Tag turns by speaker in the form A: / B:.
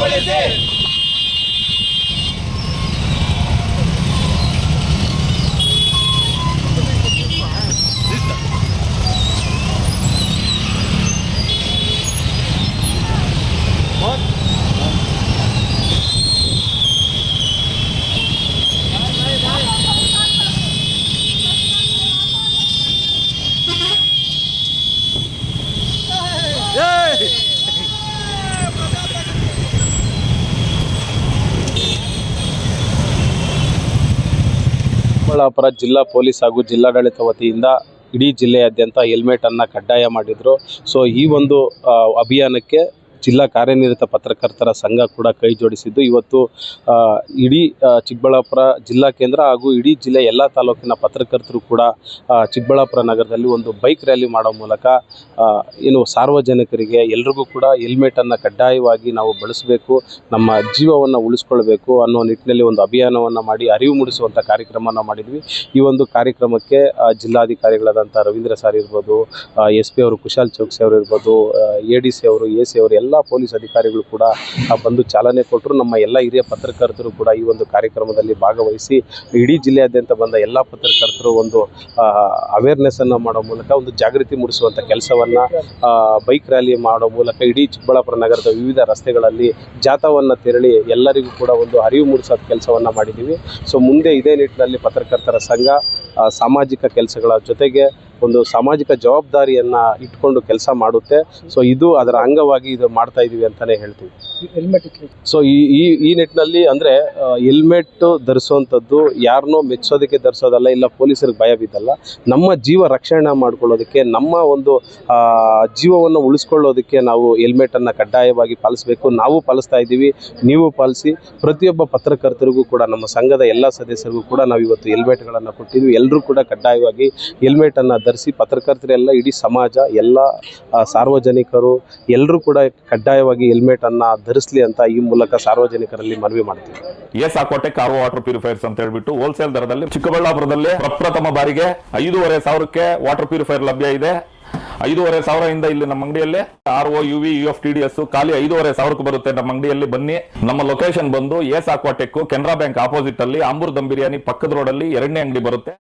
A: ಉಳಿಸಿ.
B: ಚಿಕ್ಕಬಳ್ಳಾಪುರ ಜಿಲ್ಲಾ ಪೊಲೀಸ್ ಹಾಗೂ ಜಿಲ್ಲಾಡಳಿತ ವತಿಯಿಂದ ಇಡೀ ಜಿಲ್ಲೆಯಾದ್ಯಂತ ಹೆಲ್ಮೆಟ್ ಅನ್ನು ಕಡ್ಡಾಯ ಮಾಡಿದ್ರು. ಸೊ ಈ ಒಂದು ಅಭಿಯಾನಕ್ಕೆ ಜಿಲ್ಲಾ ಕಾರ್ಯನಿರತ ಪತ್ರಕರ್ತರ ಸಂಘ ಕೂಡ ಕೈ ಜೋಡಿಸಿದ್ದು ಇವತ್ತು ಇಡೀ ಚಿಕ್ಕಬಳ್ಳಾಪುರ ಜಿಲ್ಲಾ ಕೇಂದ್ರ ಹಾಗೂ ಇಡೀ ಜಿಲ್ಲೆ ಎಲ್ಲ ತಾಲೂಕಿನ ಪತ್ರಕರ್ತರು ಕೂಡ ಚಿಕ್ಕಬಳ್ಳಾಪುರ ನಗರದಲ್ಲಿ ಒಂದು ಬೈಕ್ ರ್ಯಾಲಿ ಮಾಡೋ ಮೂಲಕ ಏನು ಸಾರ್ವಜನಿಕರಿಗೆ ಎಲ್ರಿಗೂ ಕೂಡ ಹೆಲ್ಮೆಟನ್ನು ಕಡ್ಡಾಯವಾಗಿ ನಾವು ಬಳಸಬೇಕು, ನಮ್ಮ ಜೀವವನ್ನು ಉಳಿಸ್ಕೊಳ್ಬೇಕು ಅನ್ನೋ ನಿಟ್ಟಿನಲ್ಲಿ ಒಂದು ಅಭಿಯಾನವನ್ನು ಮಾಡಿ ಅರಿವು ಮೂಡಿಸುವಂಥ ಕಾರ್ಯಕ್ರಮವನ್ನು ಮಾಡಿದ್ವಿ. ಈ ಒಂದು ಕಾರ್ಯಕ್ರಮಕ್ಕೆ ಜಿಲ್ಲಾಧಿಕಾರಿಗಳಾದಂಥ ರವೀಂದ್ರ ಸರ್ ಇರ್ಬೋದು, SP ಅವರು ಕುಶಾಲ್ ಚೌಕ್ಸಿ ಅವರು ಇರ್ಬೋದು, ADC ಅವರು, AC ಅವರು, ಎಲ್ಲ ಪೊಲೀಸ್ ಅಧಿಕಾರಿಗಳು ಕೂಡ ಬಂದು ಚಾಲನೆ ಕೊಟ್ಟರು. ನಮ್ಮ ಎಲ್ಲ ಹಿರಿಯ ಪತ್ರಕರ್ತರು ಕೂಡ ಈ ಒಂದು ಕಾರ್ಯಕ್ರಮದಲ್ಲಿ ಭಾಗವಹಿಸಿ ಇಡೀ ಜಿಲ್ಲೆಯಾದ್ಯಂತ ಬಂದ ಎಲ್ಲ ಪತ್ರಕರ್ತರು ಒಂದು ಅವೇರ್ನೆಸ್ಸನ್ನು ಮಾಡೋ ಮೂಲಕ ಒಂದು ಜಾಗೃತಿ ಮೂಡಿಸುವಂಥ ಕೆಲಸವನ್ನು ಬೈಕ್ ರ್ಯಾಲಿ ಮಾಡೋ ಮೂಲಕ ಇಡೀ ಚಿಕ್ಕಬಳ್ಳಾಪುರ ನಗರದ ವಿವಿಧ ರಸ್ತೆಗಳಲ್ಲಿ ಜಾಥಾವನ್ನು ತೆರಳಿ ಎಲ್ಲರಿಗೂ ಕೂಡ ಒಂದು ಅರಿವು ಮೂಡಿಸೋ ಕೆಲಸವನ್ನು ಮಾಡಿದ್ದೀವಿ. ಸೊ ಮುಂದೆ ಇದೇ ನಿಟ್ಟಿನಲ್ಲಿ ಪತ್ರಕರ್ತರ ಸಂಘ ಸಾಮಾಜಿಕ ಕೆಲಸಗಳ ಜೊತೆಗೆ ಒಂದು ಸಾಮಾಜಿಕ ಜವಾಬ್ದಾರಿಯನ್ನು ಇಟ್ಕೊಂಡು ಕೆಲಸ ಮಾಡುತ್ತೆ. ಸೊ ಇದು ಅದರ ಅಂಗವಾಗಿ ಇದು ಮಾಡ್ತಾ ಇದೀವಿ ಅಂತಲೇ ಹೇಳ್ತೀವಿ. ಸೊ ಈ ನಿಟ್ಟಿನಲ್ಲಿ ಅಂದರೆ ಹೆಲ್ಮೆಟ್ ಧರಿಸುವಂಥದ್ದು ಯಾರನ್ನೋ ಮೆಚ್ಚೋದಕ್ಕೆ ಧರಿಸೋದಲ್ಲ, ಇಲ್ಲ ಪೊಲೀಸರಿಗೆ ಭಯ ಬಿದ್ದಲ್ಲ, ನಮ್ಮ ಜೀವ ರಕ್ಷಣೆ ಮಾಡ್ಕೊಳ್ಳೋದಕ್ಕೆ, ನಮ್ಮ ಒಂದು ಜೀವವನ್ನು ಉಳಿಸ್ಕೊಳ್ಳೋದಕ್ಕೆ ನಾವು ಹೆಲ್ಮೆಟನ್ನು ಕಡ್ಡಾಯವಾಗಿ ಪಾಲಿಸಬೇಕು. ನಾವು ಪಾಲಿಸ್ತಾ ಇದ್ದೀವಿ, ನೀವು ಪಾಲಿಸಿ. ಪ್ರತಿಯೊಬ್ಬ ಪತ್ರಕರ್ತರಿಗೂ ಕೂಡ ನಮ್ಮ ಸಂಘದ ಎಲ್ಲ ಸದಸ್ಯರಿಗೂ ಕೂಡ ನಾವು ಇವತ್ತು ಹೆಲ್ಮೆಟ್ಗಳನ್ನು ಕೊಟ್ಟಿದ್ವಿ. ಎಲ್ಲರೂ ಕೂಡ ಕಡ್ಡಾಯವಾಗಿ ಹೆಲ್ಮೆಟನ್ನು ಧರಿಸಿ, ಪತ್ರಕರ್ತರೆಲ್ಲ, ಇಡೀ ಸಮಾಜ, ಎಲ್ಲ ಸಾರ್ವಜನಿಕರು ಎಲ್ಲರೂ ಕೂಡ ಕಡ್ಡಾಯವಾಗಿ ಹೆಲ್ಮೆಟನ್ನು ಧರಿಸಲಿ ಅಂತ ಈ ಮೂಲಕ ಸಾರ್ವಜನಿಕರಲ್ಲಿ ಮನವಿ ಮಾಡ್ತೀವಿ.
C: ಸಾಕೋಟೆ ಕಾರ್ ವಾಟರ್ ಪ್ಯೂರಿಫೈರ್ಸ್ ಅಂತ ಹೇಳ್ಬಿಟ್ಟು ಹೋಲ್ಸೇಲ್ ದರದಲ್ಲಿ ಚಿಕ್ಕಬಳ್ಳಾಪುರದಲ್ಲಿ ಪ್ರಪ್ರಥಮ ಬಾರಿಗೆ 5,500ಕ್ಕೆ ವಾಟರ್ ಪ್ಯೂರಿಫೈರ್ ಲಭ್ಯ ಇದೆ. 5,500 ಇಲ್ಲಿ ನಮ್ಮ ಅಂಗಡಿಯಲ್ಲಿ RO UV UF TDS ಖಾಲಿ 5,500ಕ್ಕೆ ಬರುತ್ತೆ. ನಮ್ಮ ಅಂಗಡಿಯಲ್ಲಿ ಬನ್ನಿ. ನಮ್ಮ ಲೊಕೇಶನ್ ಬಂದು ಸಾಕೋಟೆಕ್ ಕೆನರಾ ಬ್ಯಾಂಕ್ ಆಪೋಸಿಟ್ ಅಲ್ಲಿ ಆಂಬೂರ್ ದಮ್ ಬಿರಿಯಾನಿ ಪಕ್ಕದ ರೋಡ್ ಅಲ್ಲಿ 2ನೇ ಅಂಗಡಿ ಬರುತ್ತೆ.